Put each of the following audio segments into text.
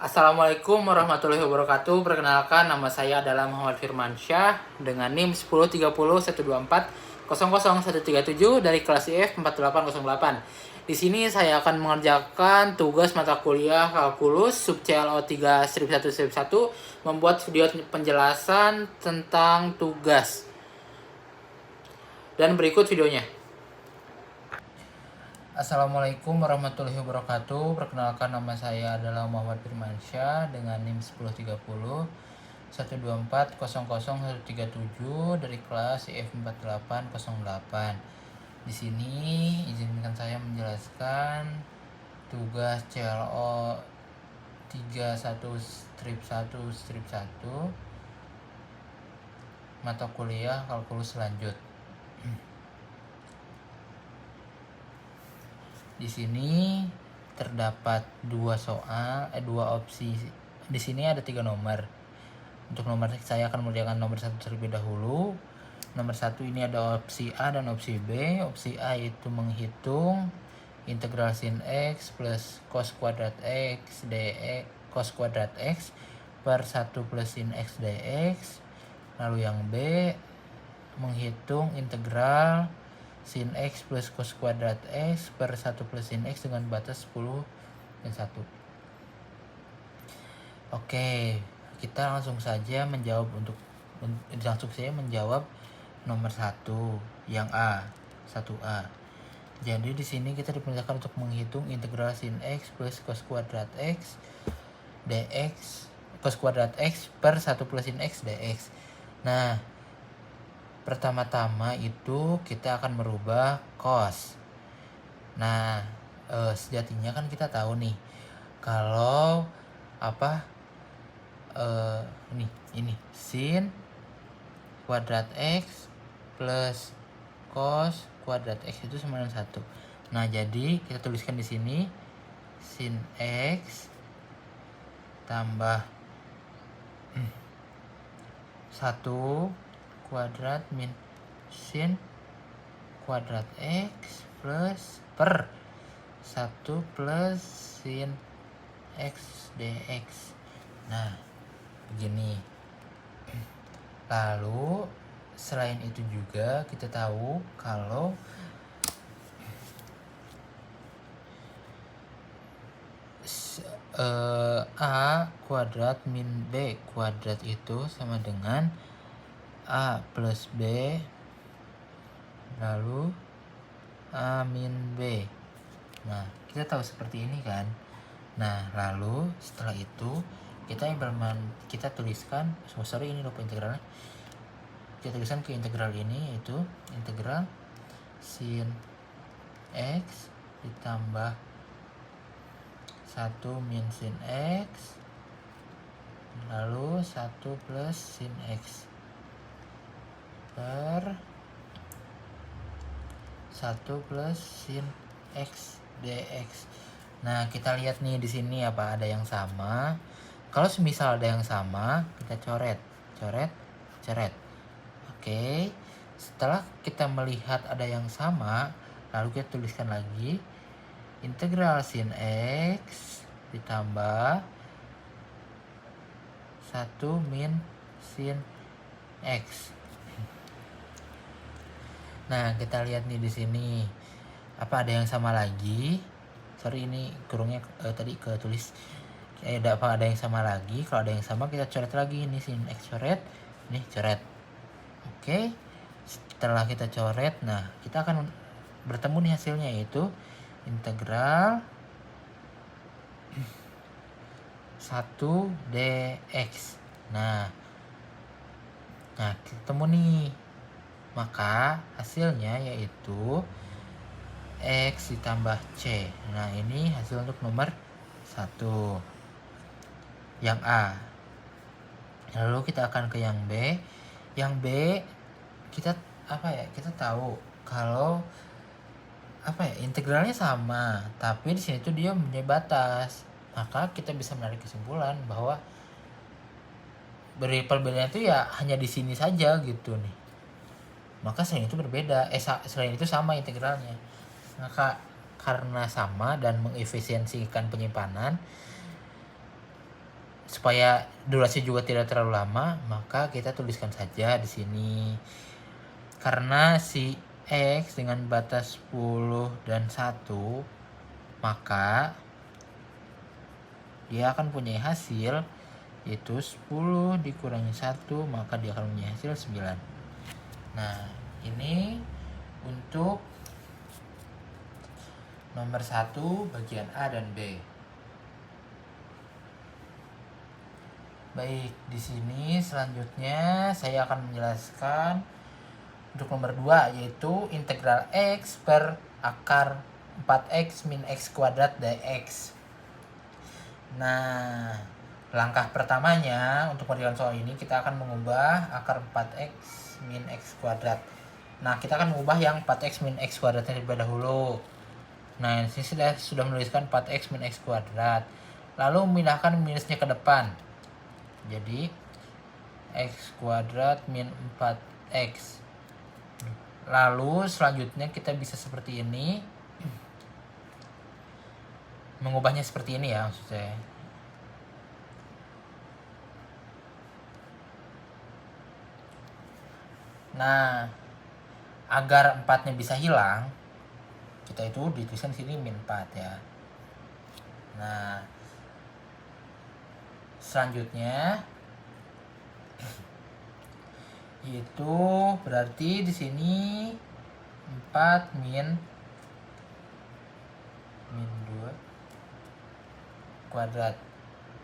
Assalamualaikum warahmatullahi wabarakatuh. Perkenalkan, nama saya adalah Muhammad Firmansyah dengan NIM 1030 124 00137 dari kelas IF 4808. Di sini saya akan mengerjakan tugas mata kuliah kalkulus sub CLO 3-1-1 membuat video penjelasan tentang tugas. Dan berikut videonya. Assalamualaikum warahmatullahi wabarakatuh. Perkenalkan, nama saya adalah Muhammad Firmansyah dengan NIM 1030 124 00137 dari kelas IF 4808. Di sini izinkan saya menjelaskan tugas CLO 31-1-1 mata kuliah kalkulus lanjut. Di sini terdapat dua opsi. Di sini ada 3 nomor. Untuk nomor saya akan mengerjakan nomor 1 terlebih dahulu. Nomor 1 ini ada opsi A dan opsi B. Opsi A itu menghitung integral sin X plus cos kuadrat X dx cos kuadrat X per 1 plus sin X dx. Lalu yang B menghitung integral sin X plus cos kuadrat X per 1 plus sin X dengan batas 10 dan 1. Oke, kita langsung saja menjawab nomor 1 yang A, 1A. Jadi di sini kita diperintahkan untuk menghitung integral sin X plus cos kuadrat X dx cos kuadrat X per 1 plus sin X dx. Nah, pertama-tama itu kita akan merubah cos. Nah, sejatinya kan kita tahu nih kalau ini sin kuadrat X plus cos kuadrat X itu sama dengan 1. Nah, jadi kita tuliskan di sini sin X tambah 1 kuadrat min sin kuadrat X plus per 1 plus sin X dx. Nah, begini. Lalu selain itu juga kita tahu kalau A kuadrat min B kuadrat itu sama dengan A plus B lalu A min B. Nah, kita tahu seperti ini kan. Nah, lalu setelah itu kita tuliskan, ini lupa integralnya. Kita tuliskan ke integral ini, yaitu integral sin X ditambah 1 min sin X lalu 1 plus sin X per 1 plus sin X dx. Nah, kita lihat nih di sini apa ada yang sama. Kalau semisal ada yang sama, kita coret. Oke. Setelah kita melihat ada yang sama, lalu kita tuliskan lagi integral sin X ditambah 1 min sin X. Nah, kita lihat nih di sini. Apa ada yang sama lagi? Sorry, ini kurungnya tadi ketulis. Ada yang sama lagi? Kalau ada yang sama kita coret lagi. Ini sin X coret, ini coret. Oke. Setelah kita coret, nah kita akan bertemu nih hasilnya, yaitu integral 1 dx. Nah ketemu nih. Maka hasilnya yaitu X ditambah C. Nah, ini hasil untuk nomor 1 yang A. Lalu kita akan ke yang B. Yang B kita tahu kalau integralnya sama, tapi di sini tuh dia punya batas. Maka kita bisa menarik kesimpulan bahwa perbedaan itu ya hanya di sini saja gitu nih. Maka selain itu berbeda, selain itu sama integralnya. Maka karena sama dan mengefisiensikan penyimpanan, supaya durasi juga tidak terlalu lama, maka kita tuliskan saja di sini. Karena si X dengan batas 10 dan 1, maka dia akan punya hasil yaitu 10 dikurangi 1, maka dia akan punya hasil 9. Nah, ini untuk nomor 1 bagian A dan B. Baik, di sini selanjutnya saya akan menjelaskan untuk nomor 2 yaitu integral X per akar 4X min X kuadrat dx. Nah, langkah pertamanya untuk mengerjakan soal ini kita akan mengubah akar 4X min X kuadrat. Nah, kita akan mengubah yang 4X min X kuadrat terlebih dahulu. Nah, ini sudah menuliskan 4X min X kuadrat. Lalu memindahkan minusnya ke depan. Jadi X kuadrat min 4X. Lalu selanjutnya kita bisa seperti ini. Mengubahnya seperti ini ya maksud saya. Nah, agar 4-nya bisa hilang, kita itu dituliskan sini min 4 ya. Nah, selanjutnya itu berarti di sini 4 min 2 kuadrat.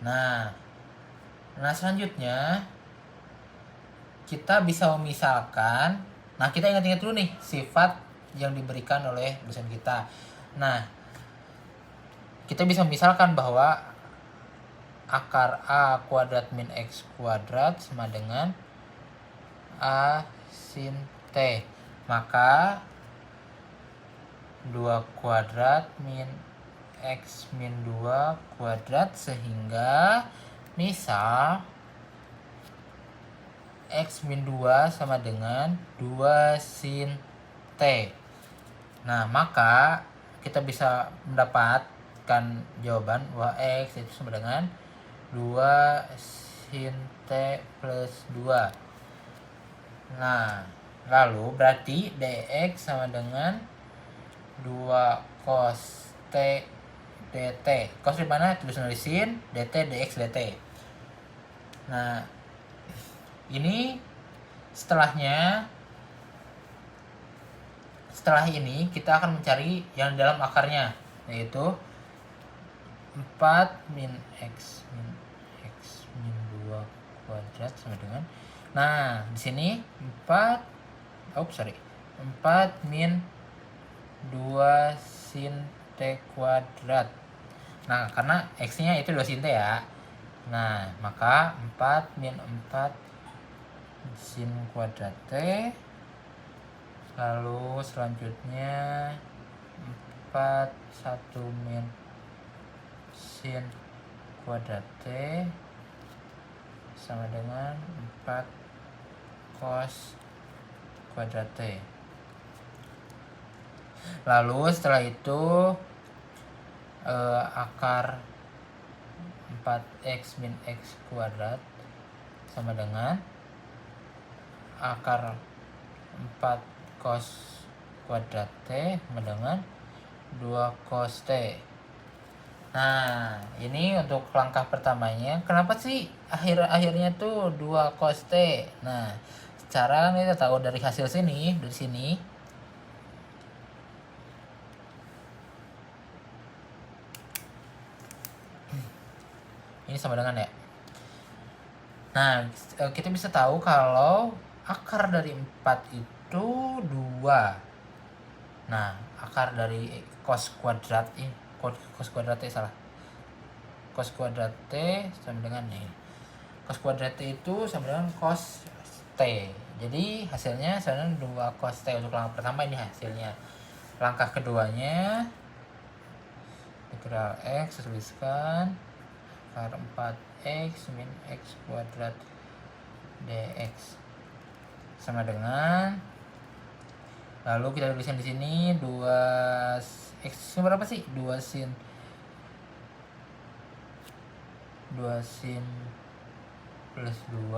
Nah, selanjutnya kita bisa memisalkan. Nah, kita ingat-ingat dulu nih sifat yang diberikan oleh dosen kita. Nah, kita bisa memisalkan bahwa akar A kuadrat min X kuadrat sama dengan A sin T. Maka 2 kuadrat min X min 2 kuadrat, sehingga misal X min 2 sama dengan 2 sin T. Nah, maka kita bisa mendapatkan jawaban bahwa X itu sama dengan 2 sin T plus 2. Nah, lalu berarti dx sama dengan 2 cos T dt. Cos di mana? Tulis sin, dt dx dt. Nah, ini setelah ini kita akan mencari yang dalam akarnya, yaitu 4 min X min 2 kuadrat sama dengan, nah di sini 4 min 2 sin T kuadrat. Nah, karena X-nya itu 2 sin T ya. Nah, maka 4 min 4 sin kuadrat T. Lalu selanjutnya 4 1 min sin kuadrat T sama dengan 4 cos kuadrat T. Lalu setelah itu akar 4x min x kuadrat sama dengan akar 4 cos kuadrat T sama dengan 2 cos T. Nah, ini untuk langkah pertamanya. Kenapa sih akhirnya tuh 2 cos T? Nah, secara kita tahu dari hasil sini, dari sini. Ini sama dengan ya. Nah, kita bisa tahu kalau akar dari 4 itu 2. Nah, akar dari cos kuadrat ini, cos kuadrat T salah. Cos kuadrat T sama dengan ini. Cos kuadrat T itu sama dengan cos T. Jadi hasilnya sama dengan 2 cos T. Untuk langkah pertama ini hasilnya. Langkah keduanya integral X tuliskan akar 4x min x kuadrat dx sama dengan, lalu kita tuliskan di sini 2 x berapa sih? 2 sin 2 sin plus 2.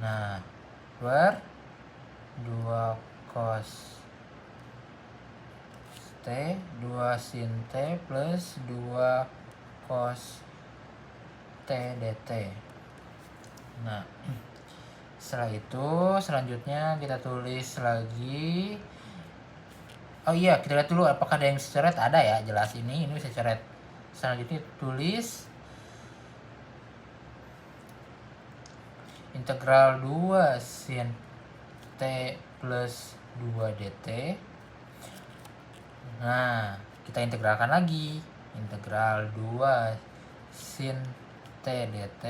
Nah, per 2 cos T, 2 sin T plus 2 cos T dt. Nah, setelah itu selanjutnya kita tulis lagi. Oh iya, kita lihat dulu apakah ada yang bisa coret. Ada ya, jelas ini bisa coret. Selanjutnya tulis integral 2 sin T plus 2 dt. Nah, kita integralkan lagi. Integral 2 sin T dt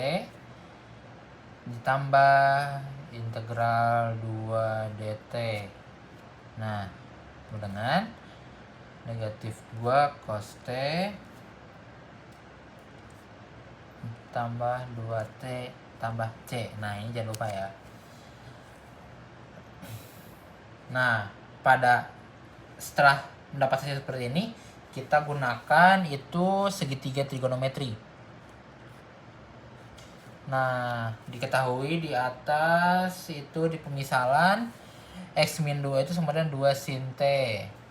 ditambah integral 2 dt. Nah, dengan negatif 2 cos T tambah 2T tambah C. Nah, ini jangan lupa ya. Nah, setelah mendapat hasil seperti ini, kita gunakan itu segitiga trigonometri. Nah, diketahui di atas itu di pemisalan X min 2 itu sama dengan 2 sin T.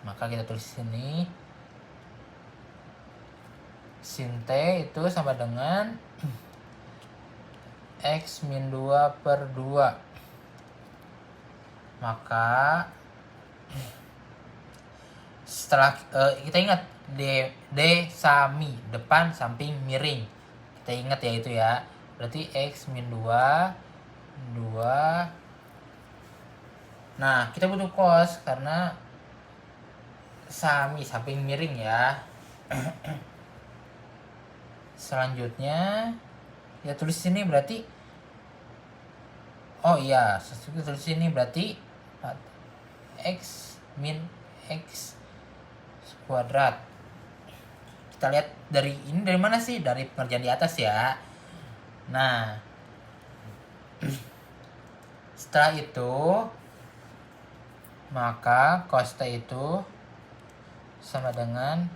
Maka kita tulis sini sin T itu sama dengan X min 2 per 2. Maka setelah kita ingat D sami, depan samping miring. Kita ingat ya itu ya. Berarti X min 2 2. Nah, kita butuh cos karena sami samping miring ya. Selanjutnya ya tulis sini berarti tulis sini berarti X min X kuadrat. Kita lihat dari mana sih? Dari pengerjaan di atas ya. Nah, setelah itu maka cos T itu sama dengan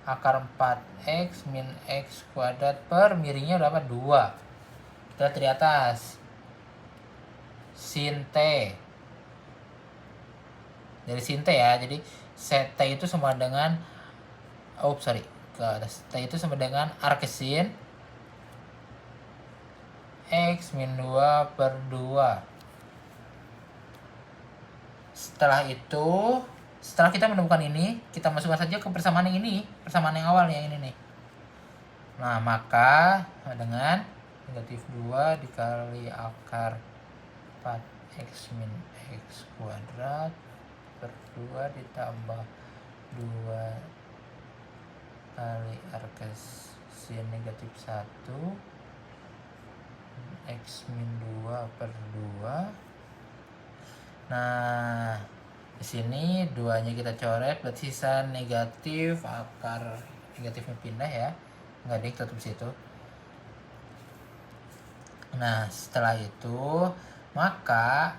akar 4x min x kuadrat per miringnya berapa? 2. Kita lihat di atas. Sin T. Dari sin T ya. Jadi T itu sama dengan ke atas. T itu sama dengan arcsin X min 2 per 2. Setelah kita menemukan ini, kita masukkan saja ke persamaan yang ini, persamaan yang awal yang ini nih. Nah, maka dengan negatif 2 dikali akar 4x min x kuadrat per 2 ditambah 2 kali arcsin negatif 1 x min 2 per 2. Nah, di sini 2-nya kita coret, berarti sisa negatif, akar negatifnya pindah ya. Enggak deh, tetap situ. Nah, setelah itu maka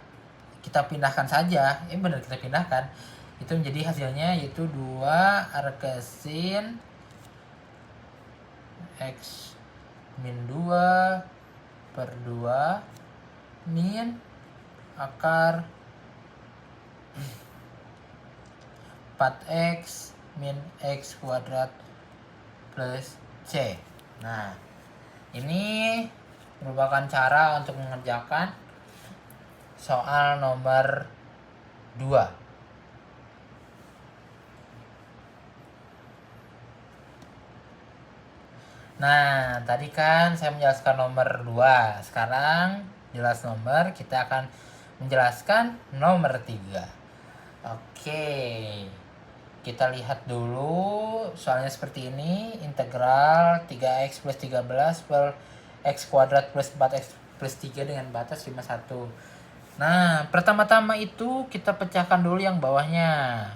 kita pindahkan saja. Benar, kita pindahkan. Itu menjadi hasilnya yaitu 2 arcsin x min 2 per 2 min akar 4x min x kuadrat plus C. Nah, ini merupakan cara untuk mengerjakan soal nomor 2. Nah, tadi kan saya menjelaskan nomor 2. Sekarang jelas nomor, kita akan menjelaskan nomor 3. Oke. Kita lihat dulu soalnya seperti ini. Integral 3x plus 13 per x kuadrat plus 4x plus 3 dengan batas 51. Nah, pertama-tama itu kita pecahkan dulu yang bawahnya.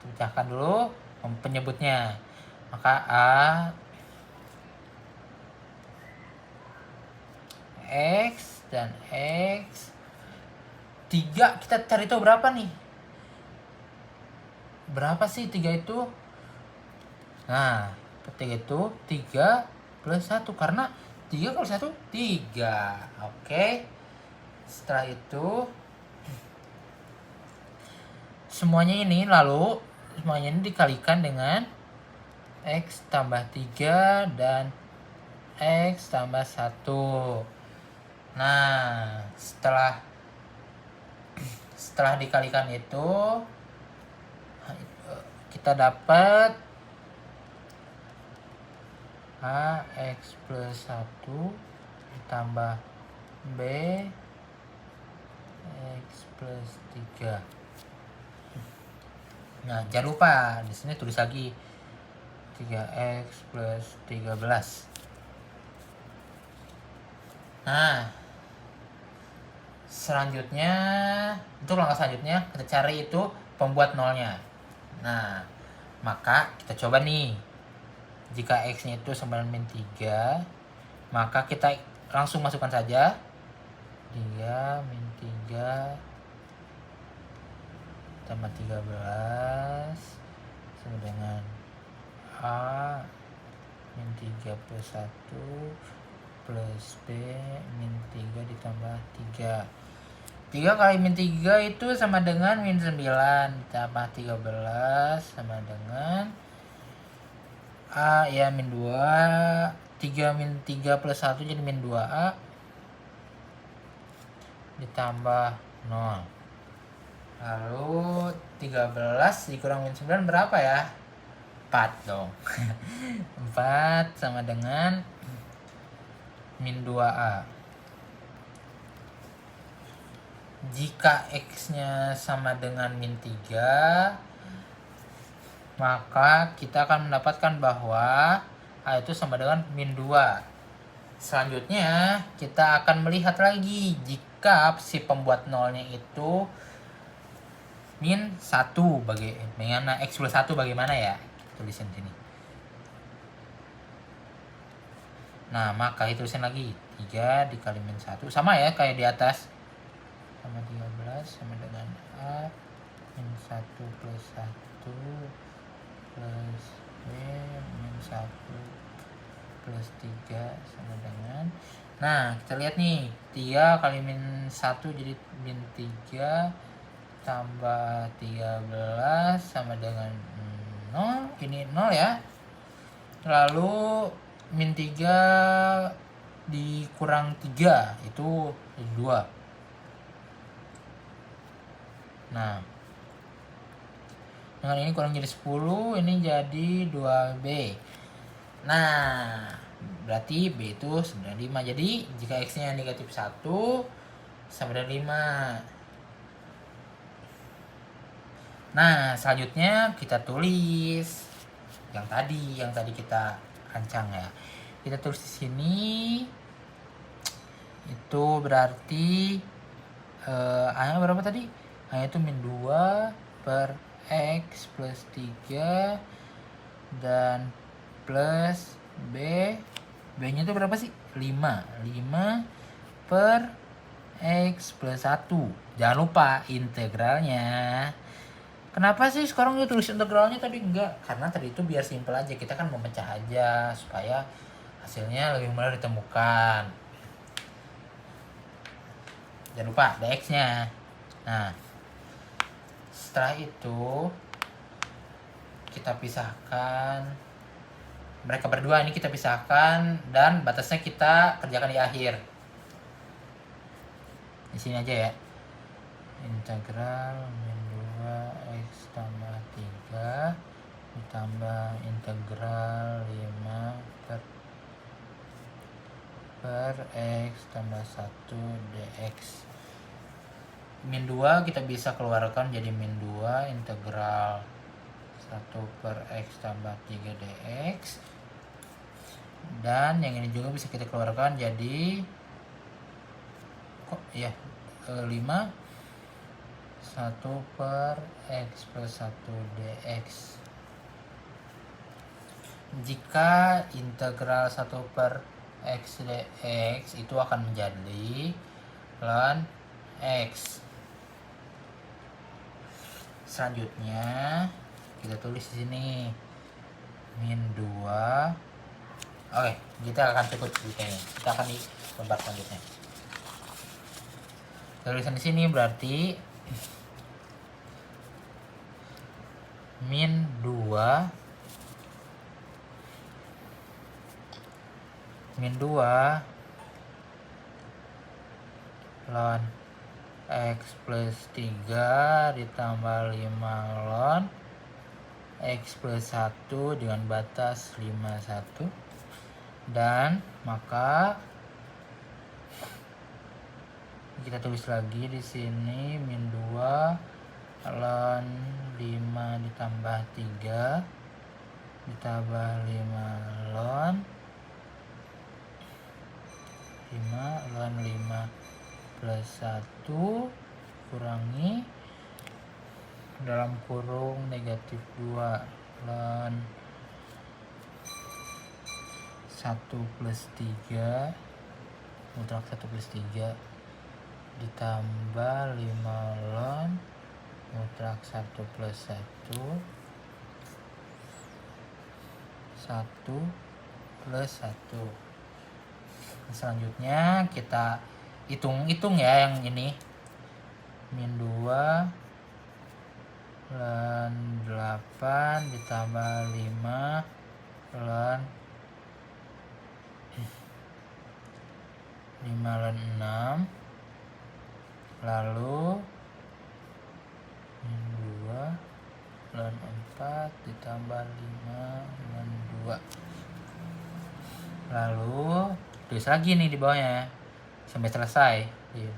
Pecahkan dulu penyebutnya. Maka A X dan X 3 kita cari tahu berapa nih? Berapa sih 3 itu? Nah, ketika itu 3 plus 1. Karena 3 kali 1, 3. Oke. Setelah itu, semuanya ini dikalikan dengan X tambah 3 dan X tambah 1. Nah, setelah dikalikan itu, kita dapat X plus 1 ditambah B X plus 3. Nah, jangan lupa di sini tulis lagi 3X plus 13. Nah, selanjutnya, untuk langkah selanjutnya kita cari itu pembuat nolnya. Nah, maka kita coba nih. Jika X-nya itu sama dengan min 3, maka kita langsung masukkan saja 3 min 3 tambah 13 sama dengan A min 3 plus 1 plus B min 3 ditambah 3. 3 kali min 3 itu sama dengan min 9 ditambah 13 sama dengan A ya min 2. 3 min 3 plus 1 jadi min 2A ditambah 0. Lalu 13 dikurang min 9 berapa ya? 4 dong. 4 sama dengan min 2A. Jika X-nya sama dengan min 3, maka kita akan mendapatkan bahwa A itu sama dengan min 2. Selanjutnya kita akan melihat lagi jika si pembuat nolnya itu min 1 bagaimana, X plus 1 bagaimana ya? Tulisin sini. Nah, maka tulisin lagi 3 dikali min 1. Sama ya kayak di atas. Sama 13 sama dengan A min 1 plus 1 plus B min 1 plus 3 sama dengan, nah kita lihat nih 3 kali min 1 jadi min 3 tambah 13 sama dengan 0, ini 0 ya. Lalu min 3 dikurang 3 itu 2. Nah, dengan ini kurang jadi 10, ini jadi 2B. Nah, berarti B itu 95. Jadi, jika X-nya negatif 1, sama dengan 5. Nah, selanjutnya kita tulis yang tadi kita rancang ya. Kita tulis di sini, itu berarti A-nya berapa tadi? A itu min 2 per X plus 3 dan plus B. B-nya itu berapa sih? 5 per X plus 1. Jangan lupa integralnya. Kenapa sih sekarang dia tulis integralnya, tadi enggak? Karena tadi itu biar simpel aja. Kita kan memecah aja supaya hasilnya lebih mudah ditemukan. Jangan lupa dx-nya. Nah, setelah itu kita pisahkan mereka berdua, ini kita pisahkan dan batasnya kita kerjakan di akhir. Di sini aja ya. Integral min 2 X tambah 3 ditambah integral 5 per X tambah 1 dx. Min 2 kita bisa keluarkan jadi min 2 integral 1 per X tambah 3 dx. Dan yang ini juga bisa kita keluarkan jadi 5 1 per X plus 1 dx. Jika integral 1 per X dx itu akan menjadi ln X. Selanjutnya kita tulis di sini min 2. Oke, kita akan cukup detailnya. Kita akan di lembar selanjutnya. Tulisan di sini berarti min 2 ln X plus 3 ditambah 5 ln X plus 1 dengan batas 51. Dan maka kita tulis lagi di sini min 2 ln 5 ditambah 3 ditambah 5 ln 5 plus 1 kurangi dalam kurung negatif 2 ln 1 plus 3 mutlak 1 plus 3 ditambah 5 ln mutlak 1 plus 1 plus 1. Selanjutnya kita hitung ya yang ini. Min 2 ln 8 ditambah 5 ln 6 lalu min 2 ln 4 ditambah 5 ln 2 lalu tulis lagi nih di bawahnya sampai selesai. Min 2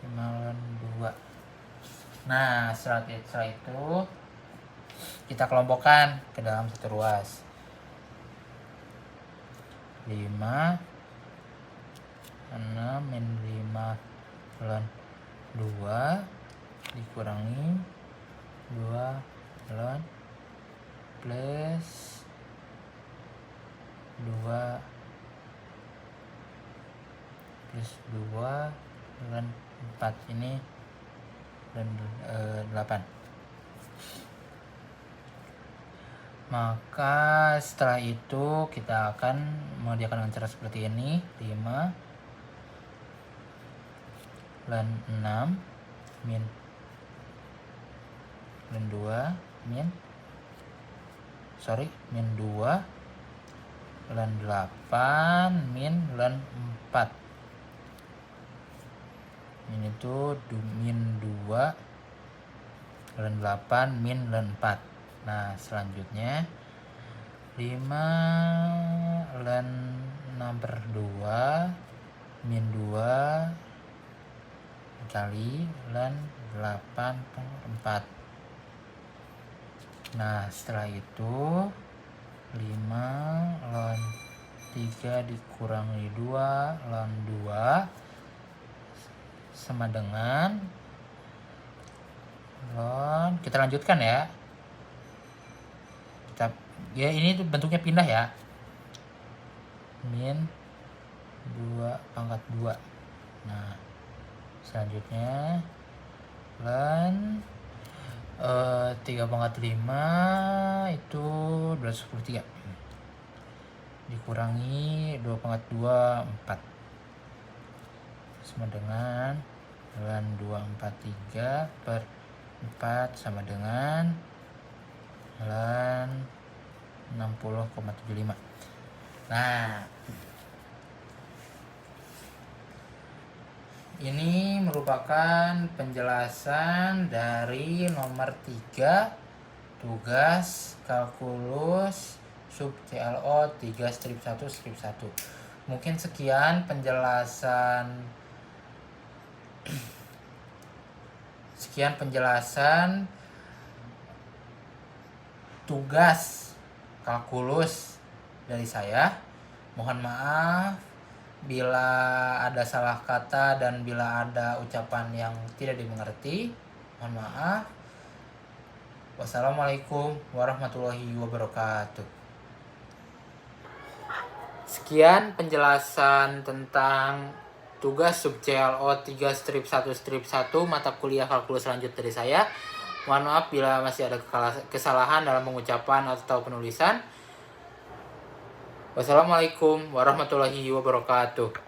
5 ln 2. Nah, setelah itu kita kelompokkan ke dalam satu ruas. 5 6 min 5 ln 2 dikurangi 2 ln plus 2 ln 4 ini dan 8. Maka setelah itu kita akan mengerjakan dengan cara seperti ini. 5 ln 6 min 2 min 2 ln 8 min ln 4. Ini tuh min 2 ln 8 min ln 4. Nah, selanjutnya 5 ln 6 per 2 min 2 kali ln 8 per 4. Nah, setelah itu 5 ln 3 dikurangi 2 ln 2 sama dengan ln, kita lanjutkan ya. Ya ini tuh bentuknya pindah ya. Min 2 pangkat 2. Nah, selanjutnya ln 3 pangkat 5 itu 213 dikurangi 2 pangkat 2 4 sama dengan ln 243 per 4 sama dengan ln 60,75. Nah, ini merupakan penjelasan dari nomor 3 tugas kalkulus sub CLO 3 strip 1 strip 1. Mungkin sekian penjelasan tugas kalkulus dari saya. Mohon maaf bila ada salah kata dan bila ada ucapan yang tidak dimengerti. Mohon maaf. Wassalamualaikum warahmatullahi wabarakatuh. Sekian penjelasan tentang tugas sub CLO 3 strip 1 strip 1 mata kuliah kalkulus lanjut dari saya. Mohon maaf bila masih ada kesalahan dalam pengucapan atau penulisan. Wassalamualaikum warahmatullahi wabarakatuh.